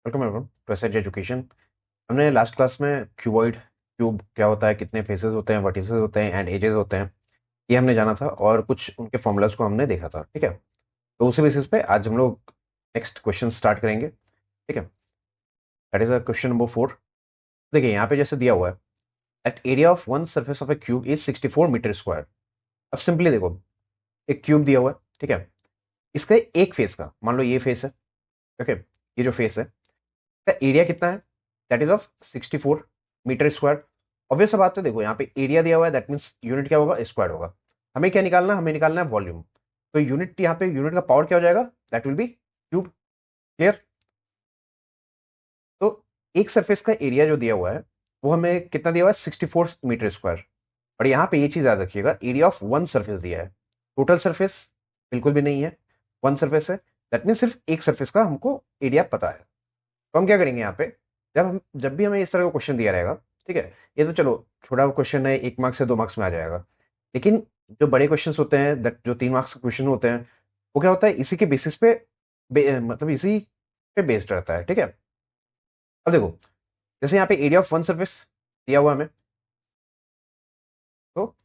Welcome everyone to SH education. हमने last class में cuboid cube क्या होता है, कितने फेसेस होते हैं, वर्टिसेस होते हैं एंड एजेस होते हैं, ये हमने जाना था और कुछ उनके फॉर्मूलाज को हमने देखा था। ठीक है, तो उसी बेसिस पे आज हम लोग नेक्स्ट क्वेश्चन स्टार्ट करेंगे। ठीक है, that is a question number 4। देखिए यहाँ पे जैसे दिया हुआ है, at area of one surface of a cube is 64 metre square. अब सिंपली देखो, एक क्यूब दिया हुआ है। ठीक है, इसका एक फेस का, मान लो ये फेस है। ओके, ये जो फेस है का एरिया कितना है, that is of 64 metre square. Obvious सा बात है, देखो यहाँ पे एरिया दिया हुआ है, दैट मीन्स यूनिट क्या होगा, स्क्वायर होगा। हमें क्या निकालना है, हमें निकालना है वॉल्यूम। तो यूनिट, यहाँ पे यूनिट का पावर क्या हो जाएगा, that will B cube. Clear. तो एक सरफेस का एरिया जो दिया हुआ है वो हमें कितना दिया हुआ है, 64 मीटर स्क्वायर। और यहाँ पे ये चीज याद रखिएगा, एरिया ऑफ वन सरफेस दिया है, टोटल सरफेस बिल्कुल भी नहीं है, वन सरफेस है। दैट मीन्स सिर्फ एक सरफेस का हमको एरिया पता है। तो हम क्या करेंगे यहाँ पे, जब भी हमें इस तरह का क्वेश्चन दिया रहेगा, ठीक है, ये तो चलो छोटा क्वेश्चन है, 1 मार्क्स से 2 मार्क्स में आ जाएगा। लेकिन जो बड़े क्वेश्चन होते हैं, दैट जो 3 मार्क्स के क्वेश्चन होते हैं, वो क्या होता है, इसी के बेसिस पे मतलब इसी पे बेस्ड रहता है। ठीक है, अब देखो जैसे यहाँ पे एरिया ऑफ वन सर्फेस दिया हुआ हमें, तो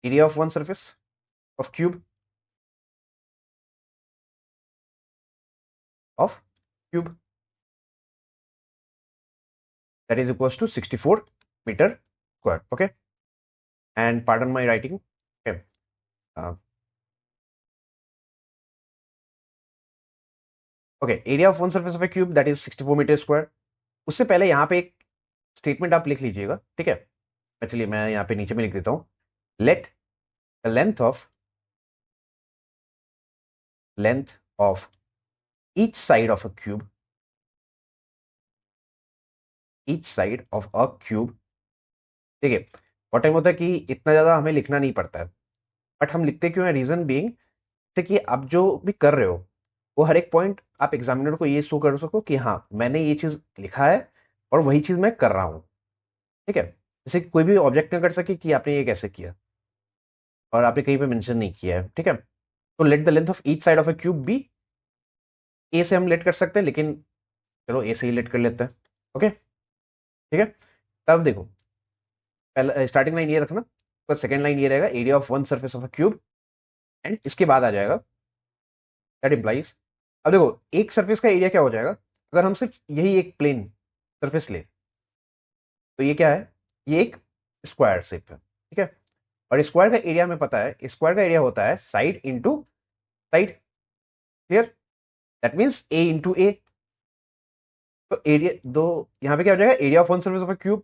area of one surface of cube, of cube, that is equals to 64 metre square. Okay, and pardon my writing. Okay, okay, area of one surface of a cube that is 64 metre square. उससे पहले यहाँ पे एक statement आप लिख लीजिएगा। ठीक है, चलिए मैं यहाँ पे नीचे में लिख देता हूँ, late the length of each side of a cube, each side of a cube. देखिए बहुत टाइम होता है कि इतना ज्यादा हमें लिखना नहीं पड़ता है, बट हम लिखते क्यों है, रीजन बीइंग से कि आप जो भी कर रहे हो वो हर एक पॉइंट आप एग्जामिनर को ये शो कर सको कि हाँ मैंने ये चीज लिखा है और वही चीज मैं कर रहा हूँ। ठीक है, जैसे कोई भी ऑब्जेक्ट ना कर सके कि आपने ये कैसे किया और आपने कहीं पे मेंशन नहीं किया है। ठीक है, तो let the length of each side of a cube be, A से हम लेट कर सकते हैं, लेकिन चलो ए से ही लेट कर लेते हैं। ओके, ठीक है। तब देखो, पहला स्टार्टिंग लाइन ये रखना, तो सेकंड लाइन ये रहेगा, area of one surface of a cube, and इसके बाद आ जाएगा दैट इंप्लाइज। अब देखो एक सरफेस का एरिया क्या हो जाएगा, अगर हम सिर्फ यही एक प्लेन सरफेस ले, तो ये क्या है, ये एक स्क्वायर शेप है। ठीक है, और स्क्वायर का एरिया हमें पता है, स्क्वायर का एरिया होता है side into side. Clear, that means A into A. तो एरिया दो, यहाँ पे क्या हो जाएगा, area of one surface of a cube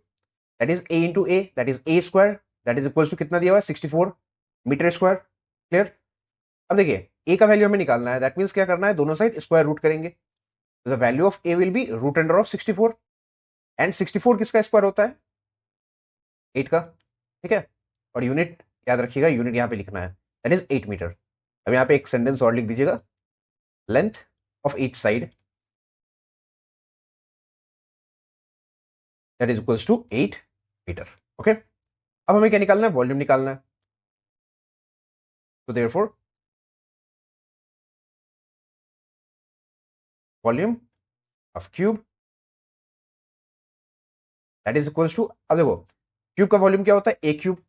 that is A into A, that is A square, that is equal to कितना दिया हुआ है, 64 मीटर स्क्वायर। क्लियर। अब देखिए ए का वैल्यू हमें निकालना है, दैट मीन्स क्या करना है, दोनों साइड स्क्वायर रूट करेंगे। The value of a will be root under of 64, and 64 किसका स्क्वायर होता है, 8 का। ठीक है, और यूनिट याद रखिएगा, यूनिट यहाँ पे लिखना है, दैट इज 8 मीटर। अब यहाँ पे एक सेंटेंस और लिख दीजिएगा, length of each side that is equals to 8 metre. Okay, अब हमें क्या निकालना है, वॉल्यूम निकालना है। तो therefore volume of cube that is equals to, अब देखो क्यूब का वॉल्यूम क्या होता है, ए क्यूब।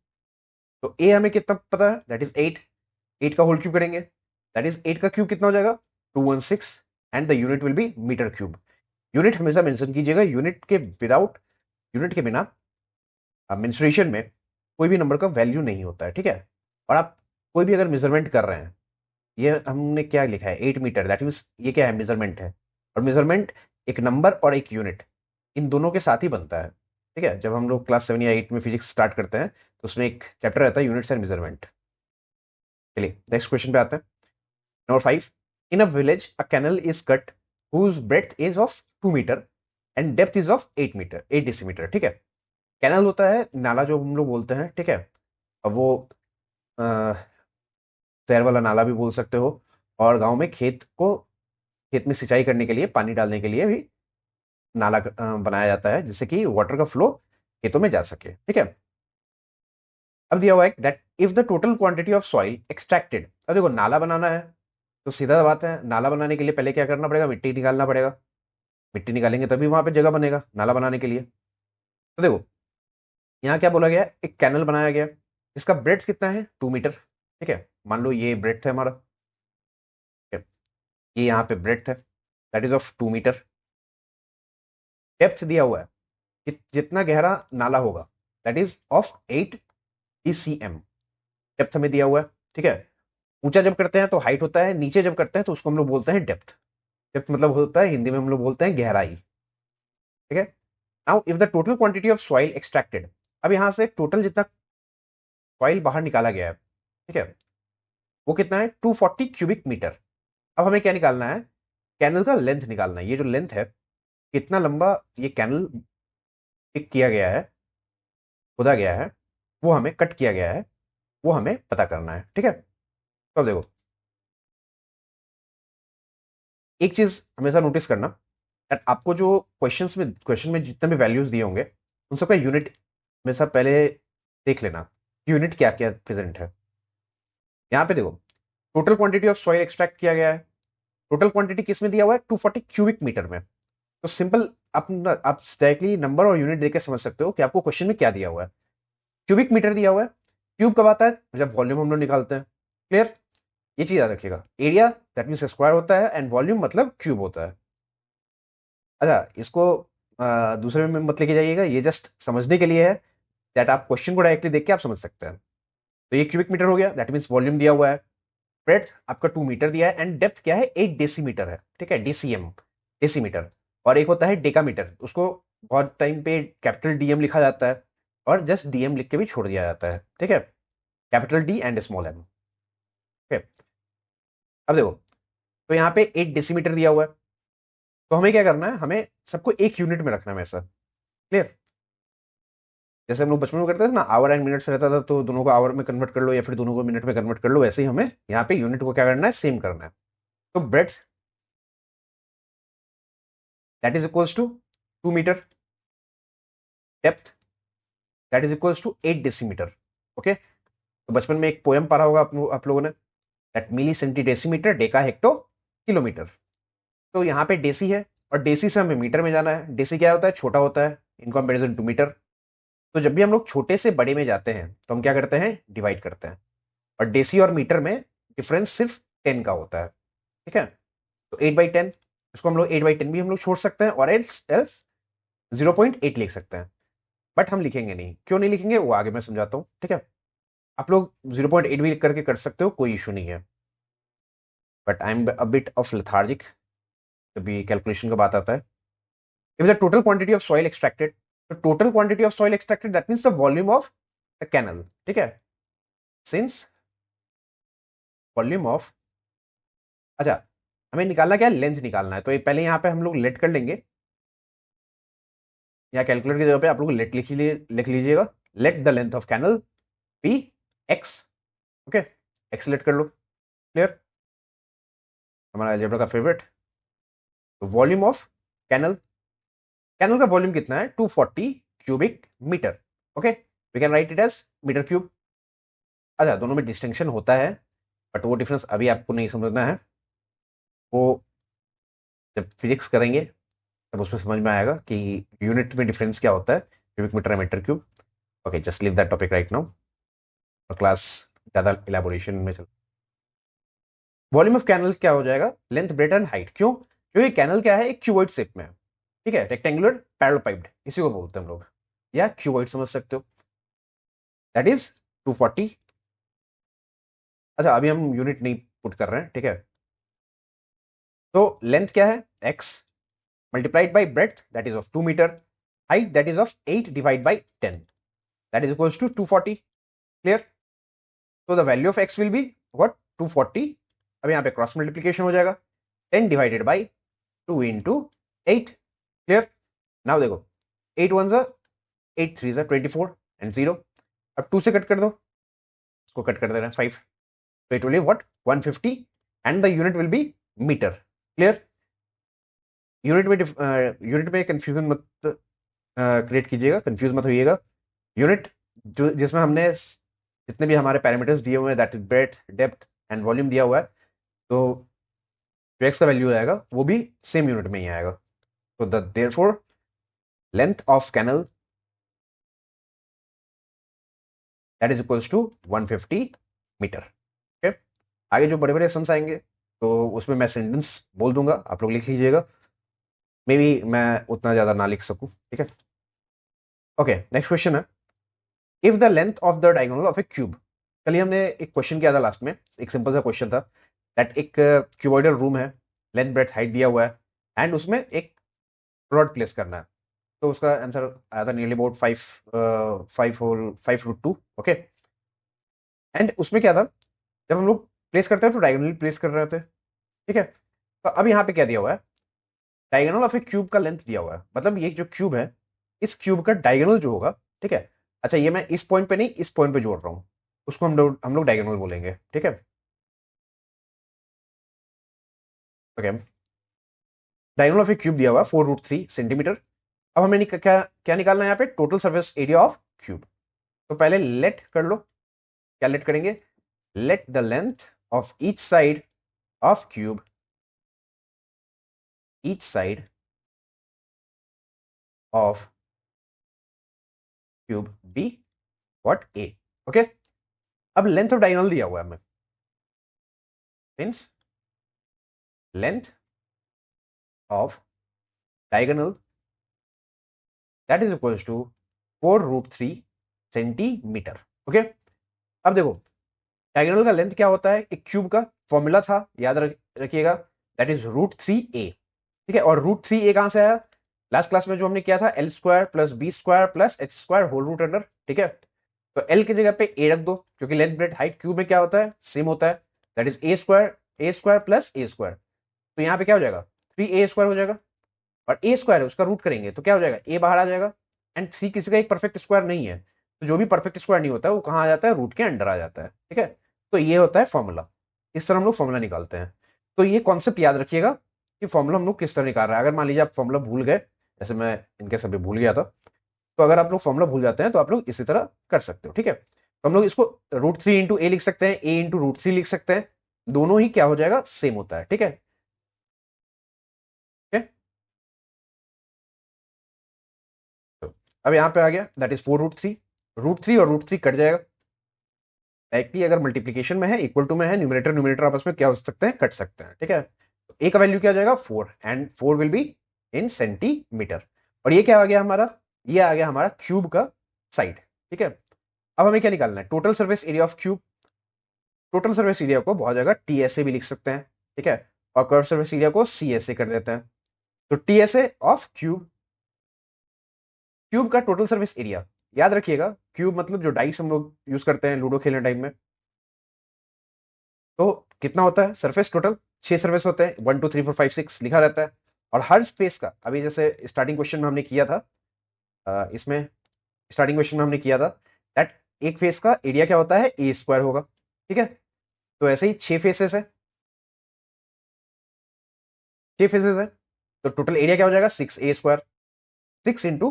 तो ए हमें कितना पता है, दैट इज 8, 8 का होल क्यूब करेंगे, दैट इज 8 का क्यूब कितना हो जाएगा, 216, and the unit will be metre cube. Unit हमेशा मेंशन कीजिएगा, यूनिट के विदाउट, यूनिट के बिना मेंसुरेशन में कोई भी नंबर का वैल्यू नहीं होता है। ठीक है, और आप कोई भी अगर मेजरमेंट कर रहे हैं, ये हमने क्या लिखा है, 8 मीटर, दैट मीन्स ये क्या है, मेजरमेंट है। और मेजरमेंट एक नंबर और एक यूनिट, इन दोनों के साथ ही बनता है। ठीक है, जब हम लोग क्लास 7 या 8 में फिजिक्स स्टार्ट करते हैं तो उसमें एक चैप्टर रहता है यूनिट्स एंड मेजरमेंट। चलिए नेक्स्ट क्वेश्चन पे आते हैं, number 5। In a village a canal is cut whose breadth is of 2 metre and depth is of 8 metre, 8 decimetre. ठीक है, कैनल होता है नाला जो हम लोग बोलते हैं। ठीक है, अब वो शहर वाला नाला भी बोल सकते हो, और गांव में खेत में सिंचाई करने के लिए, पानी डालने के लिए भी नाला बनाया जाता है, जिससे कि वाटर का फ्लो खेतों में जा सके। ठीक है, अब दिया हुआ है that if the total quantity of soil extracted. अब देखो नाला बनाना है, तो सीधा बात है, नाला बनाने के लिए पहले क्या करना पड़ेगा, मिट्टी निकालना पड़ेगा। मिट्टी निकालेंगे तभी वहां पे जगह बनेगा नाला बनाने के लिए। तो देखो यहाँ क्या बोला गया, एक कैनल बनाया गया, इसका ब्रेड्थ कितना है 2 मीटर। ठीक है, मान लो ये ब्रेड्थ है हमारा, ठीक है? ये यहाँ पे ब्रेड्थ है, that is of 2 metre. Depth दिया हुआ है कि जितना गहरा नाला होगा, that is of 8 DCM। Depth हमें दिया हुआ है, ठीक है। ऊंचा जब करते हैं तो हाइट होता है, नीचे जब करते हैं तो उसको हम लोग बोलते हैं डेप्थ। डेप्थ मतलब होता है हिंदी में हम लोग बोलते हैं गहराई, ठीक है। Now if the total quantity of soil extracted, अब यहां से टोटल जितना सॉइल बाहर निकाला गया है, ठीक है, वो कितना है 240 क्यूबिक मीटर। अब हमें क्या निकालना है, कैनल का लेंथ निकालना है। ये जो लेंथ है, कितना लंबा ये कैनल पिक किया गया है, खोदा गया है, वो हमें कट किया गया है, वो हमें पता करना है, ठीक है। तो अब देखो एक चीज हमेशा नोटिस करना, दैट आपको जो क्वेश्चन में जितने भी वैल्यूज दिए होंगे उन सबका यूनिट हमेशा पहले देख लेना, यूनिट क्या क्या प्रेजेंट है। यहाँ पे देखो total quantity of soil extract किया गया है, टोटल क्वांटिटी किस में दिया हुआ है 240 क्यूबिक मीटर में। तो सिंपल आप डायरेक्टली नंबर और यूनिट देकर समझ सकते हो कि आपको क्वेश्चन में क्या दिया हुआ है। क्यूबिक मीटर दिया हुआ है, क्यूब कब आता है जब वॉल्यूम हम लोग निकालते हैं। क्लियर, ये चीज याद रखिएगा। एरिया दैट मीन स्क्वायर होता है एंड वॉल्यूम मतलब क्यूब होता है। अच्छा इसको दूसरे में मत लेके जाइएगा, ये जस्ट समझने के लिए है, दैट आप क्वेश्चन को डायरेक्टली देख के आप समझ सकते हैं। तो ये क्यूबिक मीटर हो गया, दैट मीन्स वॉल्यूम दिया हुआ है। ब्रेड्थ आपका 2 मीटर दिया है एंड डेप्थ क्या है 8 डेसीमीटर है, ठीक है, DCM डेसीमीटर। और एक होता है डेकामीटर, उसको बहुत टाइम पे कैपिटल DM लिखा जाता है और जस्ट DM लिख के भी छोड़ दिया जाता है, ठीक है, capital D and small m। ठीक है, अब देखो तो यहाँ पे 8 डेसीमीटर दिया हुआ है, तो हमें क्या करना है, हमें सबको एक यूनिट में रखना है हमेशा। क्लियर, जैसे हम लोग बचपन में करते थे ना, आवर एंड मिनट्स रहता था, तो दोनों को आवर में कन्वर्ट कर लो या फिर दोनों को मिनट में कन्वर्ट कर लो, वैसे ही हमें यहाँ पे यूनिट को क्या करना है, सेम करना है। तो breadth that is equals to 2 metre, depth that is equals to 8 decimetre. Okay, तो बचपन में एक पोएम पढ़ा होगा आप लोगों ने, that milli centi decimetre deca hecto kilometre. तो यहाँ पे डेसी है और डेसी से हमें मीटर में जाना है। डेसी क्या होता है, छोटा होता है इन कंपेरिजन टू मीटर। तो जब भी हम लोग छोटे से बड़े में जाते हैं तो हम क्या करते हैं, डिवाइड करते हैं। और डेसी और मीटर में डिफरेंस सिर्फ 10 का होता है, ठीक है। तो 8/10, इसको हम लोग 8/10 भी हम लोग छोड़ सकते हैं और एल्स एल्स 0.8 लिख सकते हैं। बट हम लिखेंगे नहीं, क्यों नहीं लिखेंगे वो आगे मैं समझाता हूँ, ठीक है। आप लोग 0.8 भी करके कर सकते हो, कोई इशू नहीं है। But I am a bit of lethargic जब भी कैलकुलेशन का बात आता है। If the total quantity of soil extracted, तो total quantity of soil extracted that means the volume of the canal, ठीक है, सिंस वॉल्यूम ऑफ। अच्छा हमें निकालना क्या है, लेंथ निकालना है। तो ये पहले यहाँ पे हम लोग लेट कर लेंगे, या कैलकुलेटर की जगह पे आप लोग लेट लिख लीजिएगा। Let the length of canal be x. Okay, x let कर लो। क्लियर, हमारा अलजेब्रा का फेवरेट। तो वॉल्यूम ऑफ कैनल, कैनल का वॉल्यूम कितना है 240 cubic metre. Okay, we can write it as metre cube. अच्छा दोनों में डिस्टिंक्शन होता है, बट वो डिफरेंस अभी आपको नहीं समझना है, वो जब फिजिक्स करेंगे तब उसमें समझ में आएगा कि यूनिट में डिफरेंस क्या होता है, क्यूबिक मीटर या metre cube. Okay just leave that topic right now, और क्लास ज्यादा इलेबोरेशन में चल। वॉल्यूम ऑफ कैनल क्या हो जाएगा, लेंथ ब्रेथ एंड हाइट। क्यों, क्योंकि कैनल क्या है, एक क्यूबॉइड शेप में है, ठीक है, रेक्टेंगुलर पैरेललोपाइप्ड इसी को बोलते हैं हम लोग, या क्यूबॉइड समझ सकते हो, दैट इज 240। अच्छा अभी हम यूनिट नहीं पुट कर रहे हैं, ठीक है। तो लेंथ क्या है x multiplied by breadth that is of 2 metre, height that is of 8 divide by 10 that is equals to 240। Clear, तो the value of x will be what 240। अब यहाँ पे क्रॉस मल्टीप्लीकेशन हो जाएगा, 10 divided by 2 into 8। Clear, now देखो 8 1 जा 8 3 जा 24 and 0। अब 2 से कट कर दो, इसको कट कर देना 5, तो it will be what 150 and the unit will be metre. Clear, unit में कंफ्यूजन मत क्रिएट कीजिएगा, कंफ्यूज मत होइएगा। यूनिट जो जिसमें हमने जितने भी हमारे पैरामीटर्स दिए हुए हैं, that is breadth depth and volume दिया हुआ है, तो जो एक्स का वैल्यू आएगा वो भी सेम यूनिट में ही आएगा। तो the therefore length of canal that is equals to 150 metre. Okay, आगे जो बड़े बड़े सम्स आएंगे तो उसमें मैं सेंटेंस बोल दूंगा, आप लोग लिख लीजिएगा, मे बी मैं उतना ज्यादा ना लिख सकूं, ठीक है। ओके, नेक्स्ट क्वेश्चन है, if the length of the diagonal of a cube, कल ही हमने एक क्वेश्चन किया था लास्ट में, एक सिंपल सा क्वेश्चन था दैट एक क्यूबॉइडल रूम है, लेंथ ब्रेथ हाइट दिया हुआ है एंड उसमें एक रॉड प्लेस करना है, तो उसका आंसर आया था nearly about 5 root 2। Okay, and उसमें क्या था, जब हम लोग प्लेस करते हैं तो डायगोनली प्लेस कर रहे थे, ठीक है। तो अब यहाँ पे क्या दिया हुआ है, डायगोनल ऑफ ए क्यूब का लेंथ दिया हुआ है, मतलब ये जो क्यूब है इस क्यूब का डायगोनल जो होगा, ठीक है। अच्छा, ये मैं इस पॉइंट पे नहीं इस पॉइंट पे जोड़ रहा हूँ, उसको हम लोग डायगोनल बोलेंगे, ठीक है। Okay, diagonal of a cube दिया हुआ 4 रूट 3 सेंटीमीटर। अब हमें क्या क्या निकालना है यहाँ पे, total surface area of cube. तो पहले लेट कर लो, क्या लेट करेंगे, let the length of each side of cube, each side of cube be what a. Okay, अब लेंथ ऑफ डायगोनल दिया हुआ है हमें, means length of diagonal that is equals to 4 root 3 centimetre. Okay, अब देखो diagonal का length क्या होता है, एक क्यूब का फॉर्मूला था, याद रखिएगा, दैट इज रूट 3 ए, ठीक है। और रूट 3 ए कहां से आया, लास्ट क्लास में जो हमने किया था, L square plus B square plus H square whole root under, ठीक है। तो एल की जगह पे ए रख दो, क्योंकि लेंथ ब्रेथ हाइट क्यूब में क्या होता है, सेम होता है, that is A square plus A square. तो यहाँ पे क्या हो जाएगा, 3 a स्क्वायर हो जाएगा, और ए स्क्वायर है उसका रूट करेंगे तो क्या हो जाएगा, ए बाहर आ जाएगा, एंड 3 किसी का एक परफेक्ट स्क्वायर नहीं है, तो जो भी परफेक्ट स्क्वायर नहीं होता है वो कहाँ आ जाता है, रूट के अंडर आ जाता है, ठीक है। तो ये होता है फॉर्मूला, इस तरह हम लोग फॉर्मूला निकालते हैं। तो ये कॉन्सेप्ट याद रखिएगा कि फॉर्मूला हम लोग किस तरह निकाल रहे हैं। अगर मान लीजिए आप फॉर्मूला भूल गए, जैसे मैं इनके सभी भूल गया था, तो अगर आप लोग फॉर्मूला भूल जाते हैं तो आप लोग इसी तरह कर सकते हो, ठीक है। तो हम लोग इसको रूट 3 इंटू ए लिख सकते हैं, ए इंटू रूट 3 लिख सकते हैं, दोनों ही क्या हो जाएगा, सेम होता है, ठीक है। ठीक है? तो अब यहाँ पे आ गया दैट इज 4 रूट 3, रूट 3 और रूट 3 कट जाएगा डायरेक्टली, अगर मल्टीप्लीकेशन में है, इक्वल टू में है, न्यूमरेटर न्यूमरेटर आपस में क्या हो सकते हैं, कट सकते हैं, ठीक है। तो ए का वैल्यू क्या आ जाएगा, 4, and 4 will be in centimetre. और ये क्या आ गया हमारा, ये आ गया हमारा क्यूब का साइड, ठीक है। अब हमें क्या निकालना है, total surface area of cube. Total surface area को बहुत जगह टीएसए भी लिख सकते हैं, ठीक है, और कर्व सर्फेस एरिया को सीएसए कर देते हैं। तो टीएसए ऑफ क्यूब, क्यूब का टोटल सर्फेस एरिया, याद रखिएगा क्यूब मतलब जो डाइस हम लोग यूज करते हैं लूडो खेलने टाइम में, तो कितना होता है सरफेस टोटल, 6 सरफेस होते हैं, 1 2 3 4 5 6 लिखा रहता है। और हर स्पेस का, अभी जैसे स्टार्टिंग क्वेश्चन में हमने किया था, इसमें स्टार्टिंग क्वेश्चन में हमने किया था दैट एक फेस का एरिया क्या होता है, ए स्क्वायर होगा, ठीक है। तो ऐसे ही 6 फेसेस है, 6 फेसेस है, तो टोटल एरिया क्या हो जाएगा, 6 a स्क्वायर, 6 इंटू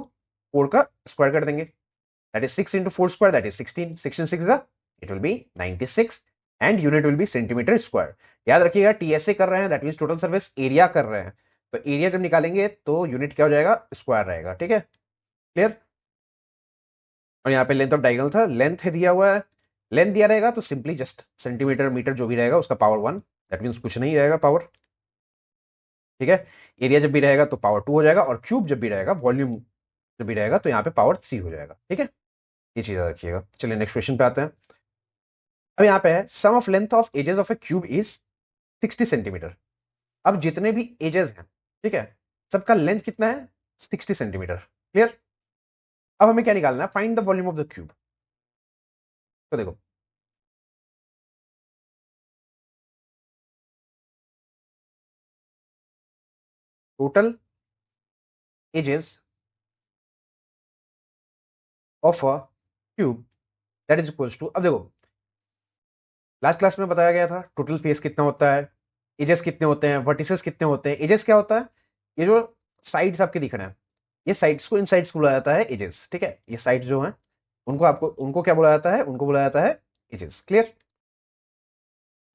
4 का स्क्वायर कर देंगे, that is 6 into 4 square, that is 16, 16 6 it will B 96, and unit will be centimetre square. याद रखिएगा टीएसए कर रहे हैं, that means total surface area कर रहे हैं, तो एरिया जब निकालेंगे तो यूनिट क्या हो जाएगा, स्क्वायर रहेगा, ठीक है, क्लियर। और यहाँ पे लेंथ ऑफ डायगोनल था, लेंथ है दिया हुआ है, लेंथ दिया रहेगा तो सिंपली जस्ट सेंटीमीटर मीटर जो भी रहेगा उसका पावर 1, दैट मींस कुछ नहीं रहेगा पावर, ठीक है। एरिया जब भी रहेगा तो पावर 2 हो जाएगा, और क्यूब जब भी रहेगा, वॉल्यूम जब भी रहेगा तो यहाँ पे पावर 3 हो जाएगा, ठीक है। ये चीज याद रखिएगा। चलिए नेक्स्ट क्वेश्चन पे आते हैं। अब यहाँ पे है sum of length of edges of a cube is 60 centimetre. अब जितने भी एजेस हैं, ठीक है, सबका लेंथ कितना है, 60 सेंटीमीटर, क्लियर। अब हमें क्या निकालना है, find the volume of the cube. तो देखो total edges of a cube that is equals to, अब देखो लास्ट क्लास में बताया गया था टोटल फेस कितना होता है, एजेस कितने होते हैं, वर्टिसेस कितने होते हैं। एजेस क्या होता है, ये जो साइड्स आपके दिख रहे हैं, ये साइड्स को, इन साइड्स को बुलाया जाता है एजेस, ठीक है। ये साइड्स जो हैं उनको आपको, उनको क्या बुलाया जाता है, उनको बुलाया जाता है एजेस, क्लियर।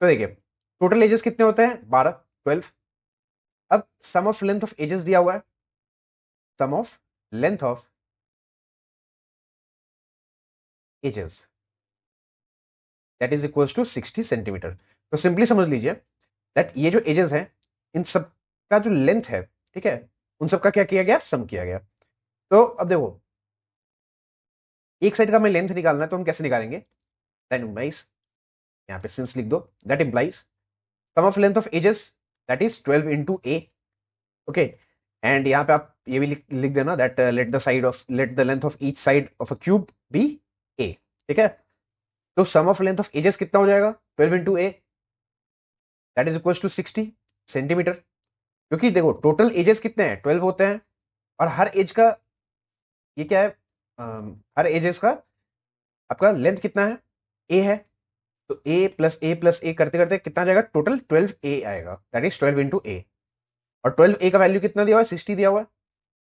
तो देखिए टोटल एजेस कितने होते हैं, 12, 12। अब sum of length of edges दिया हुआ है, sum of length of edges that is equal to 60 centimetre. तो सिंपली समझ लीजिए दैट ये जो एजेस हैं इन सब का जो लेंथ है, ठीक है, उन सब का क्या किया गया, सम किया गया। तो अब देखो एक साइड का हमें लेंथ निकालना है तो हम कैसे निकालेंगे, दैट इम्प्लाइज, यहाँ पे सिंस लिख दो, that implies sum of length of edges that is 12 into A. Okay, and यहाँ पे आप ये भी लिख देना that let the length of each side of a cube be A. ठीक है, तो sum of length of edges कितना हो जाएगा, 12 into A that is equal to 60 centimetre. क्योंकि देखो टोटल एजेस कितने हैं, 12 होते हैं, और हर एज का ये क्या है, हर एजेस का आपका लेंथ कितना है, ए है। तो ए प्लस ए करते करते कितना आ जाएगा, टोटल 12 ए आएगा, दैट इज 12 इंटू ए। और 12 ए का वैल्यू कितना दिया हुआ है, 60 दिया हुआ है।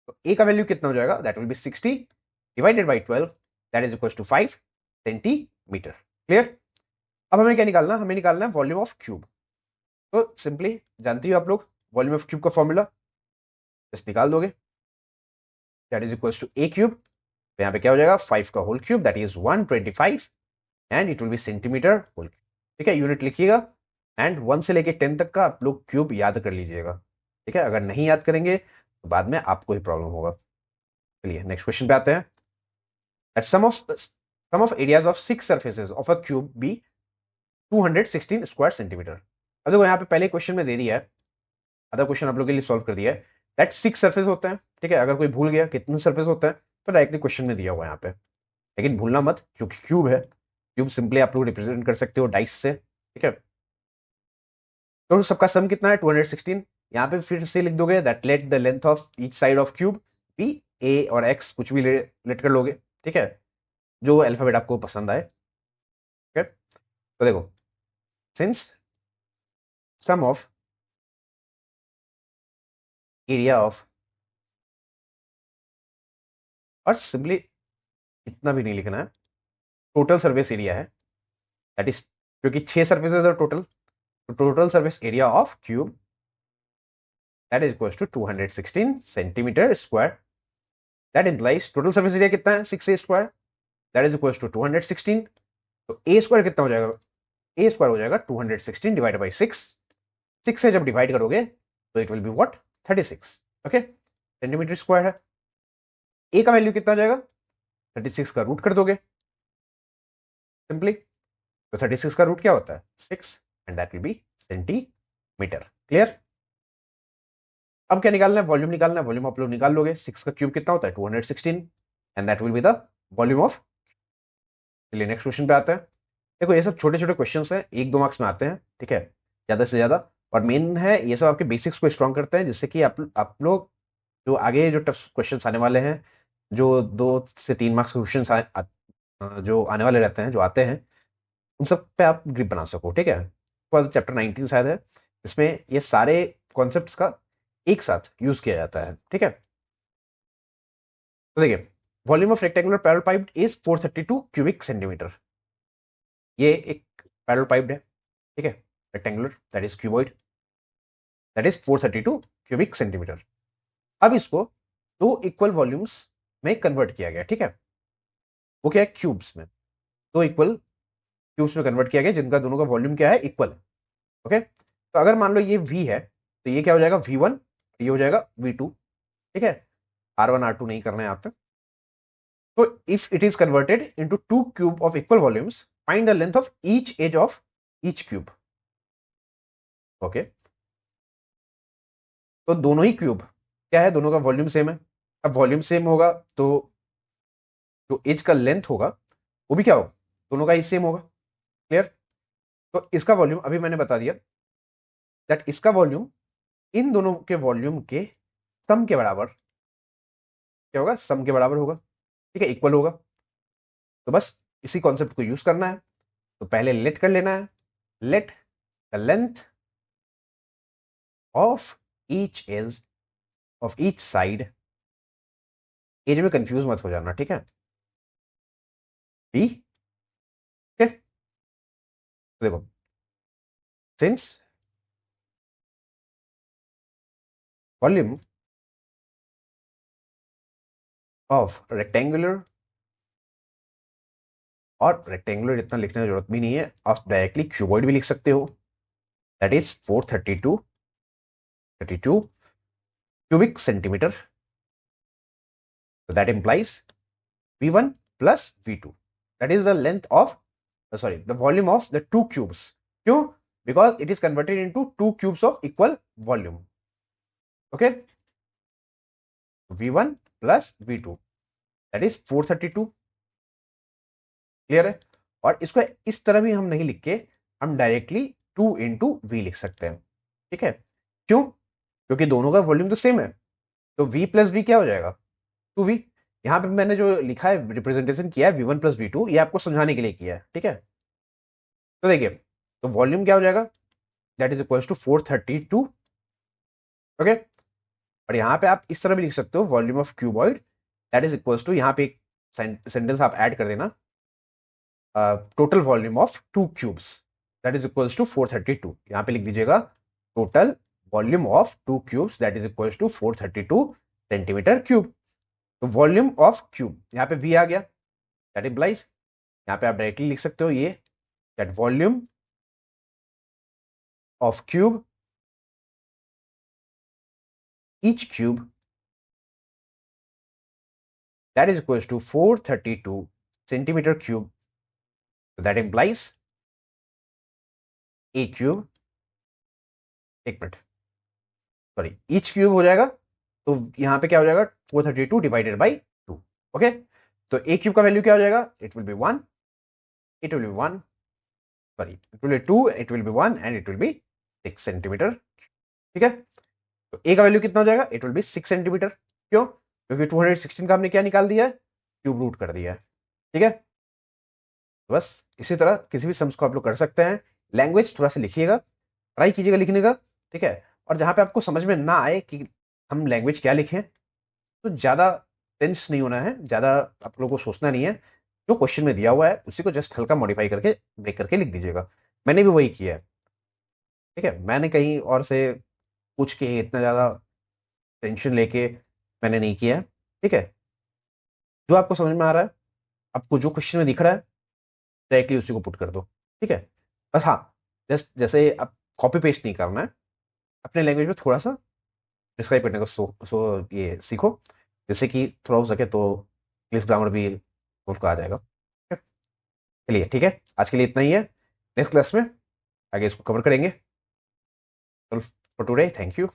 तो ए का वैल्यू कितना हो जाएगा, that will be 60 divided by 12 that is equal to 5 centimetre. Clear. अब हमें क्या निकालना, हमें निकालना है वॉल्यूम ऑफ क्यूब। तो सिंपली जानती हो आप लोग वॉल्यूम ऑफ क्यूब का फॉर्मूला, जस्ट निकाल दोगे, that is equal to a cube, तो यहाँ पे क्या हो जाएगा 5 का whole cube that is 125 and it will be centimetre whole. ठीक है, यूनिट लिखिएगा एंड 1 से लेके 10 तक का आप लोग क्यूब याद कर लीजिएगा। ठीक है, अगर नहीं याद करेंगे तो बाद में आपको ही प्रॉब्लम होगा। चलिए नेक्स्ट क्वेश्चन पे आते हैं। At sum of areas of six surfaces of a cube be 216 square centimetre. अब देखो यहाँ पे पहले क्वेश्चन में दे दिया है, अदर क्वेश्चन आप लोग के लिए सॉल्व कर दिया है दैट 6 सरफेस होते हैं। ठीक है, अगर कोई भूल गया कितने सरफेस होते हैं तो डायरेक्टली क्वेश्चन में दिया हुआ है यहाँ पे, लेकिन भूलना मत क्योंकि क्यूब है, क्यूब सिंपली आप लोग रिप्रेजेंट कर सकते हो डाइस से। ठीक है, तो सबका सम कितना है 216। यहाँ पे फिर से लिख दोगे that let the length of each side of cube be A और एक्स, कुछ भी लेट कर लोगे। ठीक है, जो अल्फाबेट आपको पसंद आए। ठीक है, तो देखो since some of area of, और सिंपली इतना भी नहीं लिखना है, टोटल सर्विस एरिया है दैट इज, क्योंकि 6 सर्फेसेस है टोटल, तो total service area of cube that is equal to 216 centimetre square. That implies total service area कितना है 6 a square that is equal to 216। तो ए स्क्वायर कितना हो जाएगा, ए स्क्वायर हो जाएगा 216 डिवाइड बाई 6। 6 से जब डिवाइड करोगे तो it will be what 36। Okay, centimetre square है। ए का वैल्यू कितना आ जाएगा, 36 का रूट कर दोगे सिंपली, तो 36 का रूट क्या होता है 6 and that will be centimetre. Clear. अब क्या निकालना है, वॉल्यूम निकालना है। वॉल्यूम आप लोग निकाल लोगे, 6 का क्यूब कितना होता है 216 and that will be the volume of. चलिए नेक्स्ट क्वेश्चन पे आते हैं। देखो ये सब छोटे छोटे क्वेश्चन हैं, 1-2 मार्क्स में आते हैं। ठीक है, ज्यादा से ज्यादा, और मेन है ये सब आपके बेसिक्स को स्ट्रॉन्ग करते हैं, जिससे कि आप लोग जो आगे जो टफ क्वेश्चन आने वाले हैं, जो 2 से 3 मार्क्स के क्वेश्चन जो आने वाले रहते हैं, जो आते हैं, उन सब पे आप ग्रिप बना सको। ठीक है, चैप्टर 19 शायद है, इसमें ये सारे कॉन्सेप्ट्स का एक साथ यूज किया जाता है। ठीक है, तो देखिए volume of rectangular parallel pipe is 432 cubic centimetre. ये एक पैरेलल पाइप है, ठीक है, rectangular that is cuboid that is 432 cubic centimetre. अब इसको दो इक्वल वॉल्यूम्स में कन्वर्ट किया गया। ठीक है, वो क्या है, क्यूब्स में, दो इक्वल क्यूब्स में कन्वर्ट किया गया जिनका दोनों का वॉल्यूम क्या है, इक्वल है। ओके, तो अगर मान लो ये V है तो ये क्या हो जाएगा V1, ये हो जाएगा V2। ठीक है, R1 R2 नहीं करना है यहाँ पे। तो if it is converted into two cube of equal volumes find the length of each edge of each cube. Okay, तो दोनों ही क्यूब क्या है, दोनों का वॉल्यूम सेम है। अब वॉल्यूम सेम होगा तो जो एज का लेंथ होगा वो भी क्या होगा, दोनों का ही सेम होगा। क्लियर। तो इसका वॉल्यूम अभी मैंने बता दिया दैट इसका वॉल्यूम इन दोनों के वॉल्यूम के सम के बराबर क्या होगा, सम के बराबर होगा। ठीक है, इक्वल होगा। तो बस इसी कॉन्सेप्ट को यूज करना है। तो पहले लेट कर लेना है, let the length of each edge of each side, edge में कंफ्यूज मत हो जाना। ठीक है, बी। ठीक है, तो देखो सिंस वॉल्यूम ऑफ रेक्टेंगुलर, और रेक्टेंगुलर इतना लिखने की जरूरत भी नहीं है, आप डायरेक्टली क्यूबॉइड भी लिख सकते हो, that is 432 cubic centimeter. So that implies V1 plus V2. That is the length of, the volume of the two cubes. क्यों? Because it is converted into two cubes of equal volume. Okay? V1 plus V2. That is 432. Clear है? और इसको इस तरह भी हम नहीं लिख के हम डायरेक्टली 2 इंटू वी लिख सकते हैं। ठीक है? क्यों? क्योंकि दोनों का वॉल्यूम तो सेम है, तो V प्लस वी क्या हो जाएगा? 2V। यहाँ पे मैंने जो लिखा है, रिप्रेजेंटेशन किया है V1 प्लस V2, ये आपको समझाने के लिए किया है। ठीक है? तो देखिए, तो वॉल्यूम क्या हो जाएगा? That is equal to 432। Okay, और यहाँ पे आप इस तरह भी लिख सकते हो, volume of cuboid that is equal to, यहाँ पे एक सेंटेंस आप ऐड कर देना, total volume of two cubes that is equal to 432। यहाँ पे लिख दीजिएगा total volume of two cubes that is equal to 432 centimetre cube. तो वॉल्यूम ऑफ क्यूब, यहाँ पे V आ गया, दैट इम्प्लाइज, यहाँ पे आप डायरेक्टली लिख सकते हो ये, that volume of cube, each cube, that is equals to 432 centimeter cube. So that implies a cube, एक मिनट, सॉरी, each cube हो जाएगा, तो यहां पे क्या हो जाएगा? 432 डिवाइडेड बाई 2। ओके, तो a क्यूब का वैल्यू क्या हो जाएगा? It will B 1, it will B 1, sorry, it will B 2, it will B 1 and it will B 6 centimetre. ठीक है? तो a का वैल्यू कितना हो जाएगा? It will B 6 centimetre. क्यों? क्योंकि 216 का हमने क्या निकाल दिया है? क्यूब रूट कर दिया है। ठीक है? बस इसी तरह किसी भी सम्स को आप लोग कर सकते हैं। लैंग्वेज थोड़ा सा लिखिएगा, ट्राई कीजिएगा लिखने का। ठीक है? और जहां पे आपको समझ में ना आए कि हम लैंग्वेज क्या लिखें, तो ज़्यादा टेंस नहीं होना है, ज़्यादा आप लोगों को सोचना नहीं है। जो क्वेश्चन में दिया हुआ है उसी को जस्ट हल्का मॉडिफाई करके ब्रेक करके लिख दीजिएगा। मैंने भी वही किया है। ठीक है? मैंने कहीं और से पूछ के इतना ज़्यादा टेंशन लेके मैंने नहीं किया है। ठीक है? जो आपको समझ में आ रहा है, आपको जो क्वेश्चन में दिख रहा है, डायरेक्टली उसी को पुट कर दो। ठीक है? बस हाँ, जस्ट जैसे आप कॉपी पेस्ट नहीं करना है, अपने लैंग्वेज में थोड़ा सा डिस्क्राइब करने को ये सीखो, जैसे कि थोड़ा हो सके तो इंग्लिश ग्रामर भी उनको आ जाएगा। ठीक है? चलिए, ठीक है, आज के लिए इतना ही है। नेक्स्ट क्लास में आगे इसको कवर करेंगे। For today, thank you.